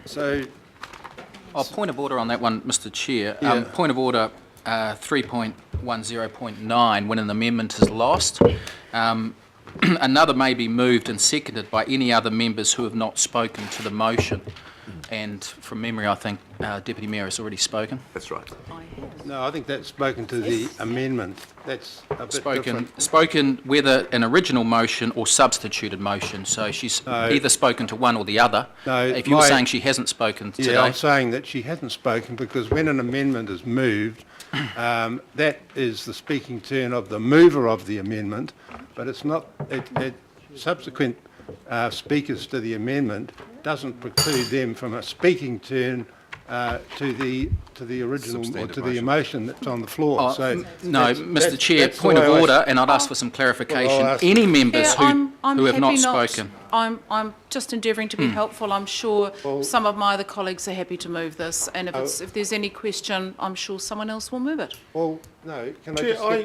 So, Point of order on that one, Mr Chair. Yeah. Point of order 3.10.9, when an amendment is lost, another may be moved and seconded by any other members who have not spoken to the motion. And from memory, I think Deputy Mayor has already spoken. That's right. no, I think that's spoken to the amendment. That's a bit different. Spoken whether an original motion or substituted motion. So she's either spoken to one or the other. No, if you're saying she hasn't spoken today. Yeah, I'm saying that she hasn't spoken because when an amendment is moved, that is the speaking turn of the mover of the amendment, but it's not, subsequent speakers to the amendment doesn't preclude them from a speaking turn to the original or to the motion that's on the floor. No, Mr Chair, that's point of the way order, and I'd ask for some clarification. Well, Any members I'm who have not happy spoken. I'm just endeavouring to be helpful. I'm sure some of my other colleagues are happy to move this, and if there's any question, I'm sure someone else will move it. Well, no, can Chair, I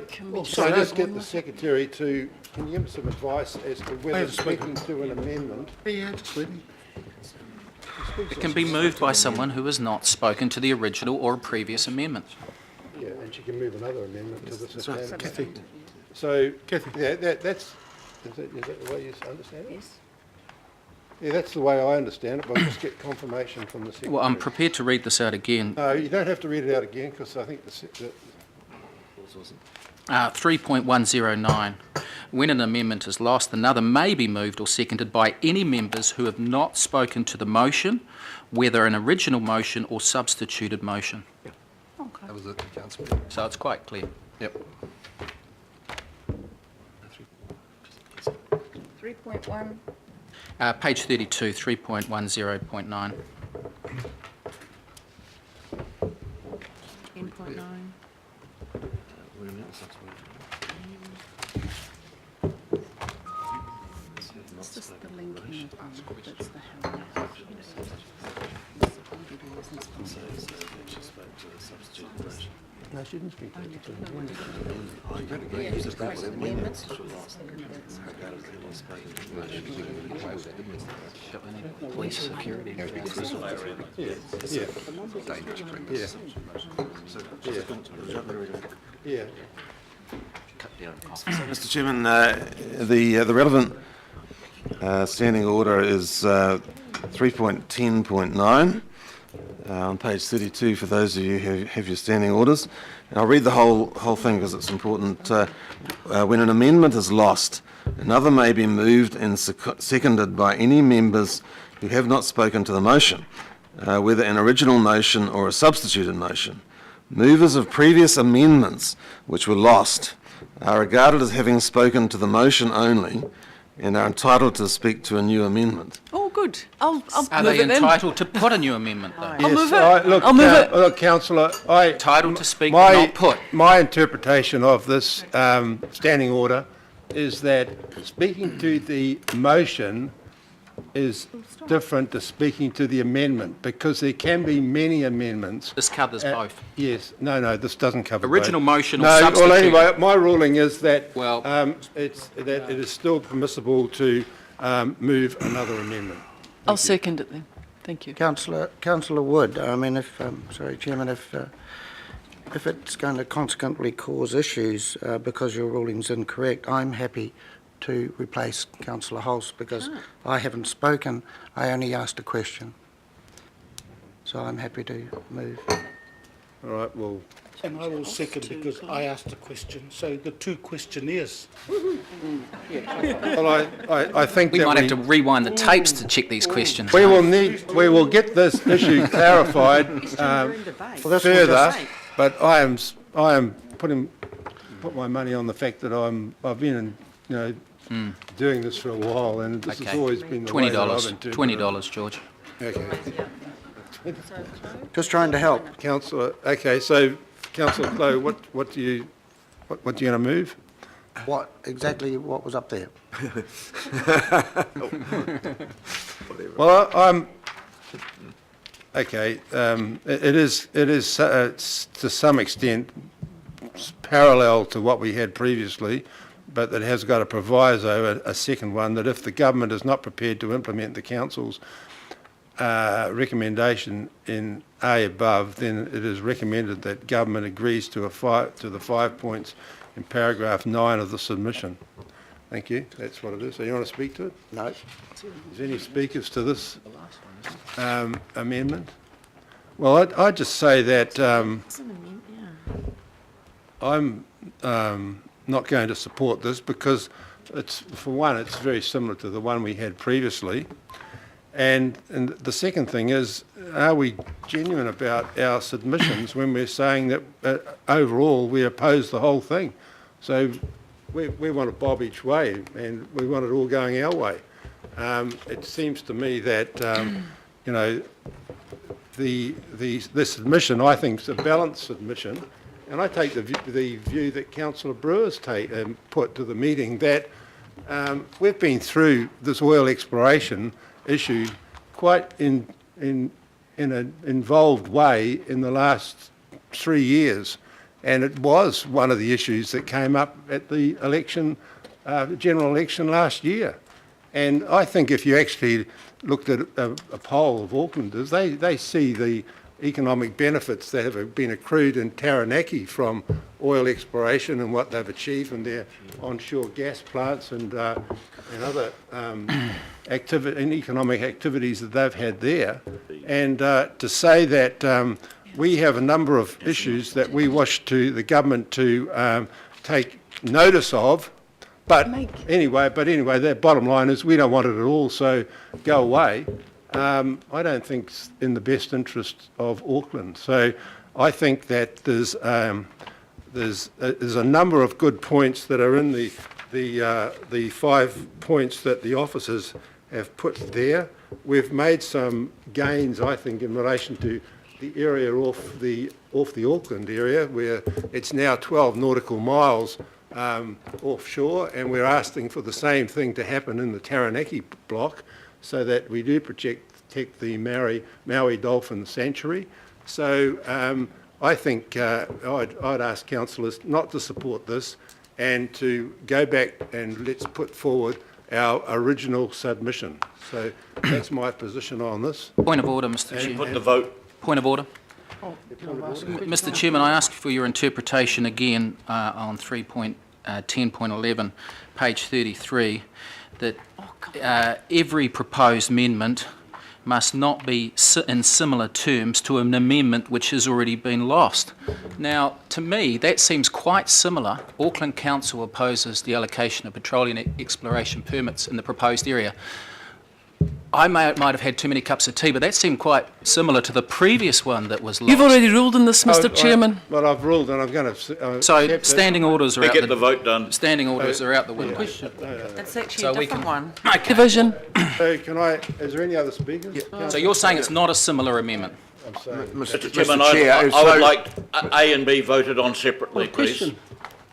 just get the Secretary to, can you give me some advice as to whether speaking to an amendment... It can be moved by someone who has not spoken to the original or a previous amendment. Yeah, and she can move another amendment to this amendment. So, yeah, that's... Is that the way you understand it? Yes. Yeah, that's the way I understand it, but I'll just get confirmation from the Secretary. Well, I'm prepared to read this out again. No, you don't have to read it out again, because I think 3.109. When an amendment is lost, another may be moved or seconded by any members who have not spoken to the motion, whether an original motion or substituted motion. Okay. That was it, Councillor. So it's quite clear. Yep. 3.1. Page 32, 3.10.9. 10.9. It's just the linking of that's the No, she didn't speak to it. Police security. Yeah. Mr. Chairman, the relevant standing order is 3.10.9 on page 32 for those of you who have your standing orders. And I'll read the whole thing because it's important. When an amendment is lost, another may be moved and seconded by any members who have not spoken to the motion, whether an original motion or a substituted motion. Movers of previous amendments which were lost are regarded as having spoken to the motion only and are entitled to speak to a new amendment. Oh, good. I'll Are move they it then. entitled to put a new amendment, though? I'll move it. I'll move it. Look, Councillor, Entitled to speak, but not put. My interpretation of this standing order is that speaking to the motion is different to speaking to the amendment, because there can be many amendments. This covers both. Yes, no, this doesn't cover Original both. motion or No, substitute. well, anyway, my ruling is that Well- it is still permissible to move another amendment. I'll second it then. Thank you. Councillor Wood, I mean, sorry, Chairman, if it's going to consequently cause issues because your ruling's incorrect, I'm happy to replace Councillor Hulse because I haven't spoken, I only asked a question. So I'm happy to move. All right, well, And I will second because I asked a question, so the two questionnaires. well, I think We that might have to rewind the tapes to check these questions. we will get this issue clarified further, but I am put my money on the fact that I've been doing this for a while, and this has always been the way that I've interpreted it. $20, George. Okay, Just trying to help. Councillor. Okay, so Councillor Clow, what do you going to move? What was up there? Well, I'm okay. It is to some extent parallel to what we had previously, but it has got a proviso, a second one, that if the government is not prepared to implement the council's recommendation in A above, then it is recommended that government agrees to the 5 points in paragraph 9 of the submission. Thank you. That's what it is. So you want to speak to it? No. Is there any speakers to this amendment? Well, I'd just say that I'm not going to support this because for one, it's very similar to the one we had previously. And the second thing is, are we genuine about our submissions when we're saying that overall we oppose the whole thing? So we want a bob each way, and we want it all going our way. It seems to me that this submission, I think, is a balanced submission, and I take the view that Councillor Brewer's put to the meeting that we've been through this oil exploration issue quite in an involved way in the last 3 years, and it was one of the issues that came up at the election, general election last year. And I think if you actually looked at a poll of Aucklanders, they see the economic benefits that have been accrued in Taranaki from oil exploration and what they've achieved in their onshore gas plants and other economic activities that they've had there. And to say that we have a number of issues that we wish the government to take notice of, but anyway, the bottom line is we don't want it at all, so go away. I don't think it's in the best interest of Auckland. So I think that there's a number of good points that are in the 5 points that the officers have put there. We've made some gains, I think, in relation to the area off the Auckland area, where it's now 12 nautical miles offshore, and we're asking for the same thing to happen in the Taranaki block, so that we do protect the Maui Dolphin Sanctuary. So I think I'd ask councillors not to support this and to go back and let's put forward our original submission. So that's my position on this. Point of order, Mr Chair. Put the vote. Point of order. Mr Chairman, I ask for your interpretation again on 3.10.11, page 33, that every proposed amendment must not be in similar terms to an amendment which has already been lost. Now, to me, that seems quite similar. Auckland Council opposes the allocation of petroleum exploration permits in the proposed area. I might have had too many cups of tea, but that seemed quite similar to the previous one that was lost. You've already ruled on this, Mr Chairman. Well, I've ruled, and I'm going to... So standing orders are out. Get the vote done. Standing orders are out the window. It's actually So a we different can- one. Okay. Division. So is there any other speakers? So you're saying it's not a similar amendment? I'm saying... Mr Chairman, I would like A and B voted on separately, please.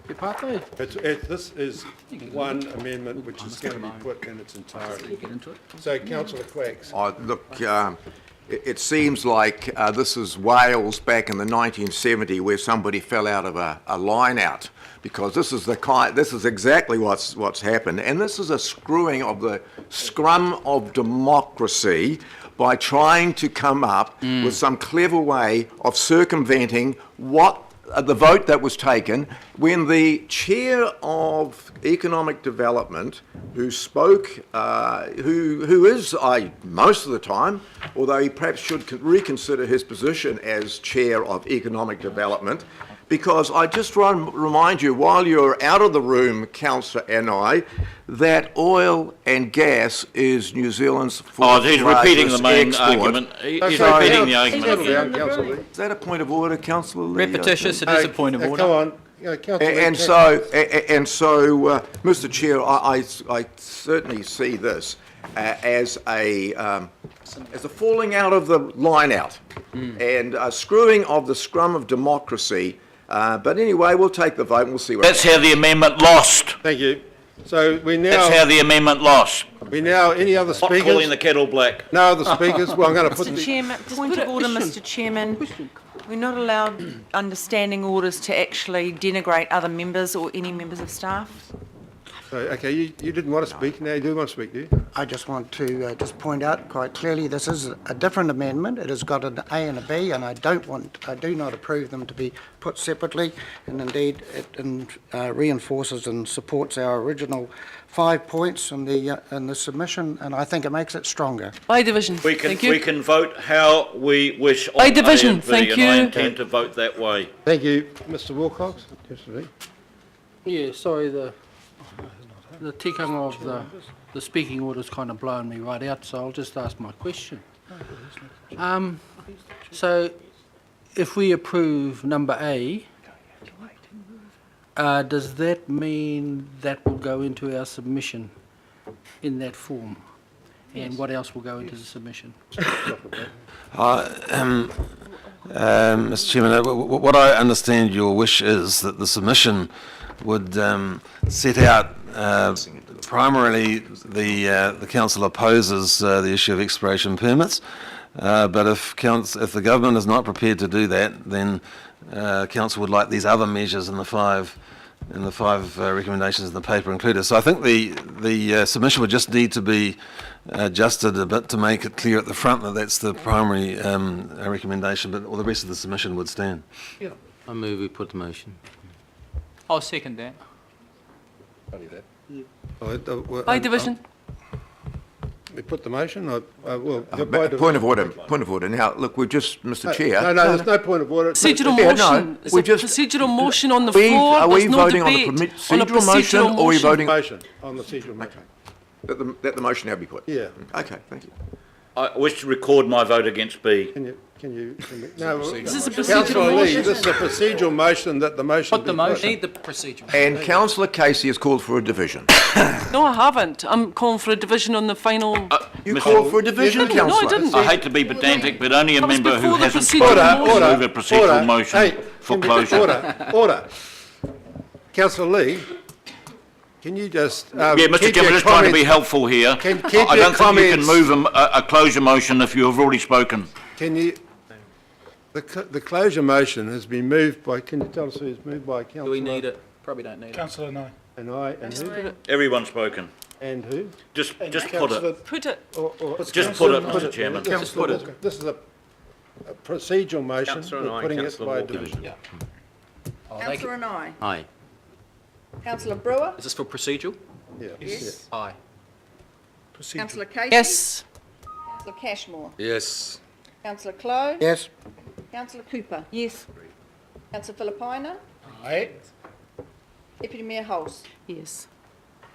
This is one amendment which is going to be put in its entirety. So, Councillor Quacks. Look, it seems like this is Wales back in the 1970s where somebody fell out of a line out, because this is exactly what's happened, and this is a screwing of the scrum of democracy by trying to come up with some clever way of circumventing what the vote that was taken when the chair of economic development, who spoke, who is most of the time, although he perhaps should reconsider his position as chair of economic development, because I just remind you, while you're out of the room, Councillor and I, that oil and gas is New Zealand's fourth He's repeating the main export. argument. He's repeating the argument. Is that a point of order, Councillor Lee? Repetitious, it is a point of order. Come on. Councillor And so, Mr Chair, I certainly see this as a falling out of the line out and a screwing of the scrum of democracy. But anyway, we'll take the vote and we'll see what That's how the amendment lost. Thank you. So That's how the amendment lost. any other Not speakers? calling the kettle black. No other speakers? Well, I'm going to put Mr the... Chairman, point of order, Mr Chairman. We're not allowed under standing orders to actually denigrate other members or any members of staff. So, okay, you didn't want to speak, now you do want to speak, do you? I just want to just point out quite clearly, this is a different amendment. It has got an A and a B, and I do not approve them to be put separately. And indeed, it reinforces and supports our original 5 points in the submission, and I think it makes it stronger. By division. We can, Thank you. we can vote how we wish on By division, A and B, thank and I you. intend to vote that way. Thank you. Mr Wilcox? Yes, Lee. Yeah, sorry, the tikanga of the speaking order's kind of blown me right out, so I'll just ask my question. So, if we approve number A, does that mean that will go into our submission in that form? And what else will go into the submission? Mr Chairman, what I understand your wish is that the submission would set out primarily the council opposes the issue of exploration permits, but if the government is not prepared to do that, then council would like these other measures in the five recommendations in the paper included. So I think the submission would just need to be adjusted a bit to make it clear at the front that that's the primary recommendation, but all the rest of the submission would stand. Yeah. I move we put the motion. I'll second that. By division. We put the motion, Point of order. Now, look, we've just, Mr Chair. No, there's no point of order. Procedural Yeah, motion. no, It's we a just- procedural motion on the We- floor. are we There's no voting on a debate procedural motion, or are we voting Motion on the procedural motion. that the motion now be put? Yeah. Okay, thank you. I wish to record my vote against B. Can you, no, This is a procedural Councillor Lee, motion. this is a procedural motion that the motion Put the be motion, put. need the procedure. And Councillor Casey has called for a division. No, I haven't. I'm calling for a division on the final. You Mr. called for a division, No, I Councillor. didn't. I hate to be pedantic, but only a That was member who before the hasn't procedural spoken motion. will move a procedural motion for closure. Order. Councillor Lee, can you just... Yeah, Mr Chairman, just trying to be helpful here. Keep I your don't think you can comments- move a closure motion if you have already spoken. Can you... The closure motion has been moved by, can you tell us who it's moved by, Councillor? Do we need it? Probably don't need it. Councillor No. And I, and who? Everyone's spoken. And who? Just put Councillor- it. Put it. Just put it, Mr Chairman. Just put it. This is a procedural motion, we're putting it by division. Councillor Nye. Aye. Councillor Brewer. Is this for procedural? Yeah. Yes. Aye. Councillor Casey. Yes. Councillor Cashmore. Yes. Councillor Clow. Yes? Councillor Cooper. Yes. Councillor Philippina. Aye. Deputy Mayor Hulse. Yes.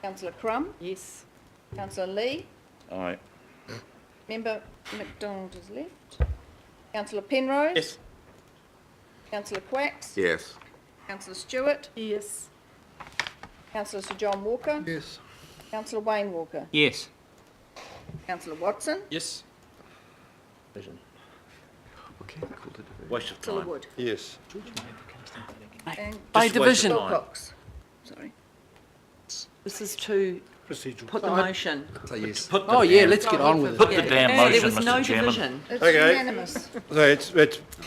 Councillor Crum. Yes. Councillor Lee. Aye. Member McDonald is left. Councillor Penrose. Yes. Councillor Quacks. Yes. Councillor Stewart. Yes. Councillor Sir John Walker. Yes. Councillor Wayne Walker. Yes. Councillor Watson. Yes. Waste of Councillor time. Wood. Yes. And By Just waste of division. time. Wilcox. Sorry. This is to Procedural. put the motion. Put the Oh, yeah, damn- let's get on with it. Put the damn There motion, was no Mr Chairman. division. It's Okay. unanimous. So it's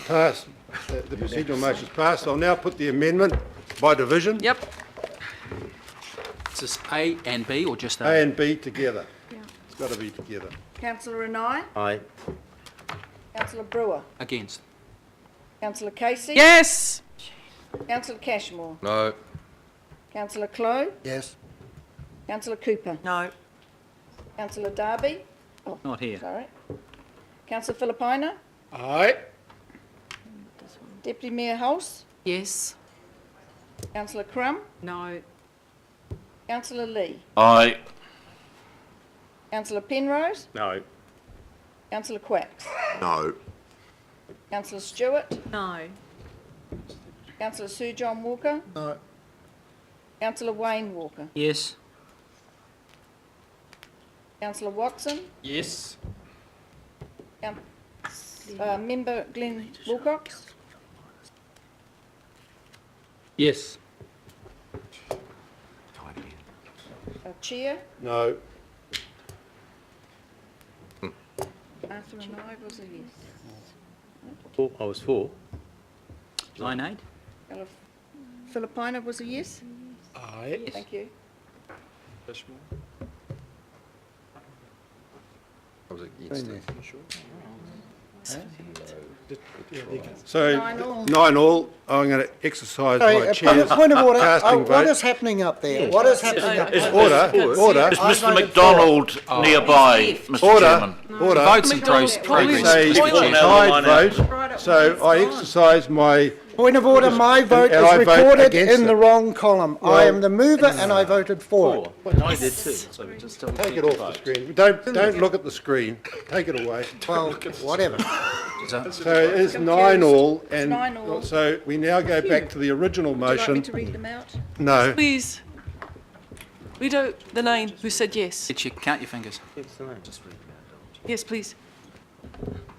passed, the procedural motion's passed. I'll now put the amendment by division, Yep. Is this A and B or just A A? and B together. It's got to be together. Councillor Nye. Aye. Councillor Brewer. Against. Councillor Casey. Yes. Councillor Cashmore. No. Councillor Clow. Yes? Councillor Cooper. No. Councillor Darby. Not here. Sorry. Councillor Philippina. Aye. Deputy Mayor Hulse. Yes. Councillor Crum. No. Councillor Lee. Aye. Councillor Penrose. No. Councillor Quacks. No. Councillor Stewart. No. Councillor Sir John Walker. No. Councillor Wayne Walker. Yes. Councillor Watson. Yes. Member Glenn Wilcox. Yes. Chair. No. Arthur and I was a yes. I was for. 9-8? Philippina was a yes. Aye. Thank you. So, 9-all, I'm going to exercise my chair's Point of order. casting What vote. is happening up there? What is happening up there? Order. Is Mr McDonald nearby, Mr Chairman? Order. Votes in McDonald's progress. Say Please. it's a tied vote, so I exercise my... Point of order, my vote And I is vote recorded against in it. the wrong column. I am the mover and I voted for it. I did too. So we just tell Take it off the screen. Don't look at the screen. Take it away. Well, whatever. So it is 9-all, and 9-all. so we now go back to the original Would you like me motion. to read them out? No. Please. Read out the 9 who said yes. Count your fingers. Yes, please.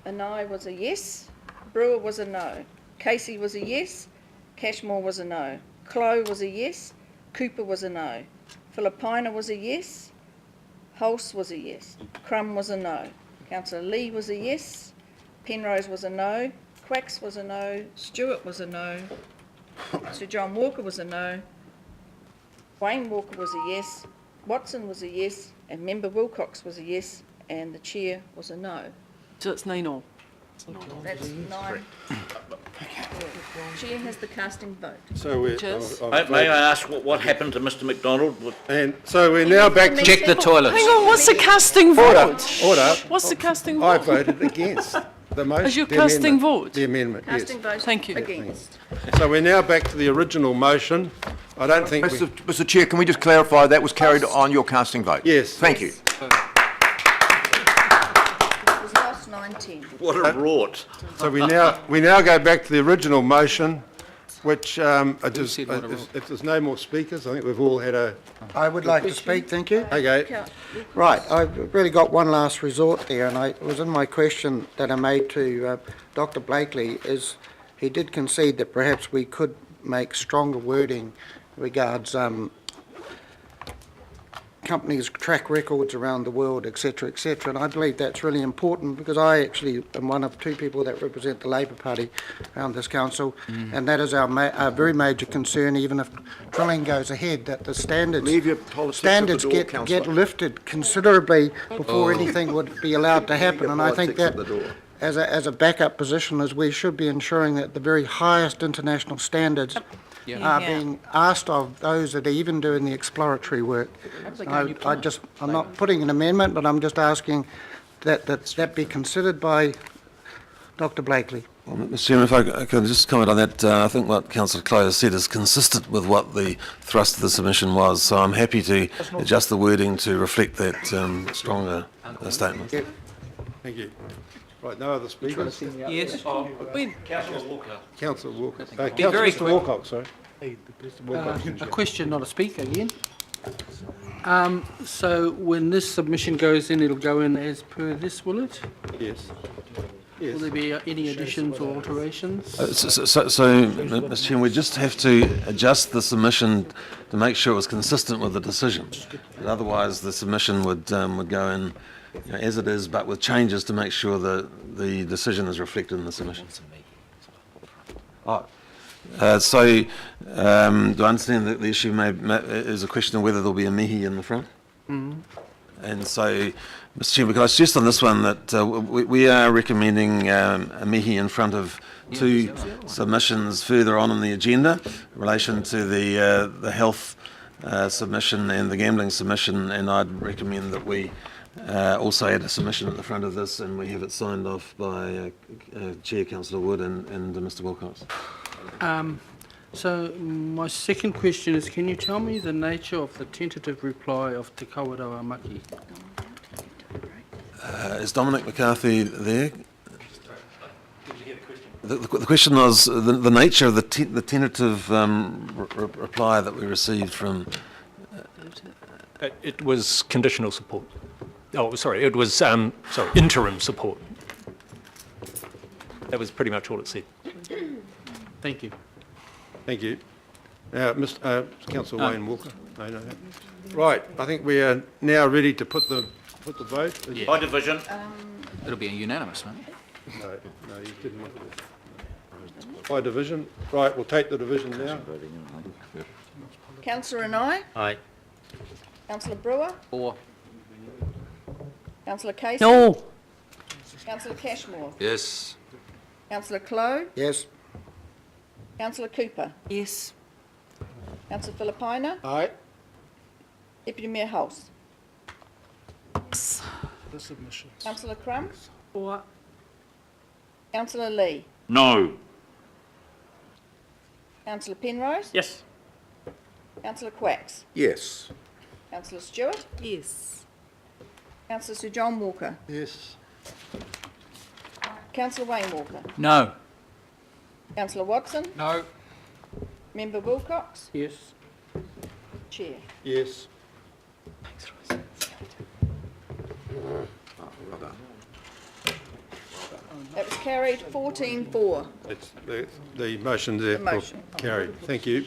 Anai was a yes, Brewer was a no, Casey was a yes, Cashmore was a no, Clow was a yes, Cooper was a no, Philippina was a yes, Hulse was a yes, Crum was a no, Councillor Lee was a yes, Penrose was a no, Quacks was a no, Stewart was a no, Sir John Walker was a no, Wayne Walker was a yes, Watson was a yes, and Member Wilcox was a yes, and the chair was a no. So it's 9-all. That's 9. Chair has the casting vote. So we're... Cheers. May I ask what happened to Mr McDonald? And so we're now back to... Check the toilets. Hang on, what's the casting vote? Order. What's the casting I vote? voted against the motion. Is your the casting amendment. vote? The amendment, yes. Casting vote Thank you. against. So we're now back to the original motion. I don't think we... Mr Chair, can we just clarify that was carried on your casting vote? Yes. Thank you. It was last 19. What a rort. So we now go back to the original motion, which, said what a if there's no more speakers, I think we've all had a... I would like to speak, thank you. Okay. Right, I've really got one last resort there, and it was in my question that I made to Dr Blakely, is he did concede that perhaps we could make stronger wording regards companies' track records around the world, etc., etc. And I believe that's really important because I actually am one of two people that represent the Labour Party around this council, and that is our very major concern. Even if drilling goes ahead, that the standards Leave your politics at the door, get councillor. lifted considerably before anything would be allowed to happen. And I think that as a backup position, as we should be ensuring that the very highest international standards are being asked of those that are even doing the exploratory work. I'm not putting an amendment, but I'm just asking that be considered by Dr Blakely. Well, Mr Chairman, if I could just comment on that, I think what Councillor Clow said is consistent with what the thrust of the submission was, so I'm happy to adjust the wording to reflect that stronger statement. Thank you. Right, no other speakers? Yes. Councillor Walker. Be very Mr quick. Wilcox, sorry. A question, not a speaker again. So when this submission goes in, it'll go in as per this, will it? Yes. Will there be any additions or alterations? So, Mr Chairman, we just have to adjust the submission to make sure it was consistent with the decision. But otherwise, the submission would go in as it is, but with changes to make sure that the decision is reflected in the submission. Do I understand that the issue is a question of whether there'll be a mihi in the front? And so, Mr Chairman, could I suggest on this one that we are recommending a mihi in front of two submissions further on in the agenda in relation to the health submission and the gambling submission, and I'd recommend that we also add a submission at the front of this, and we have it signed off by Chair Councillor Wood and Mr Wilcox. So my second question is, can you tell me the nature of the tentative reply of Te Kawerau Maki? Is Dominic McCarthy there? The question was the nature of the tentative reply that we received from... It was conditional support. Oh, sorry, it was interim support. That was pretty much all it said. Thank you. Thank you. Councillor Wayne Walker. No. Right, I think we are now ready to put the vote. Yeah. By division. It'll be a unanimous, won't it? No, you didn't want it. By division. Right, we'll take the division now. Councillor Anai, Aye. Councillor Brewer, For. Councillor Casey. No. Councillor Cashmore, Yes. Councillor Clow, Yes. Councillor Cooper, Yes. Councillor Philippina, Aye. Deputy Mayor Hulse, The submissions. Councillor Crum, For. Councillor Lee, No. Councillor Penrose, Yes. Councillor Quacks, Yes. Councillor Stewart, Yes. Councillor Sir John Walker, Yes. Councillor Wayne Walker, No. Councillor Watson, No. Member Wilcox, Yes. Chair. Yes. Well done. That was carried 14-4. The motion's therefore motion. carried. Thank you.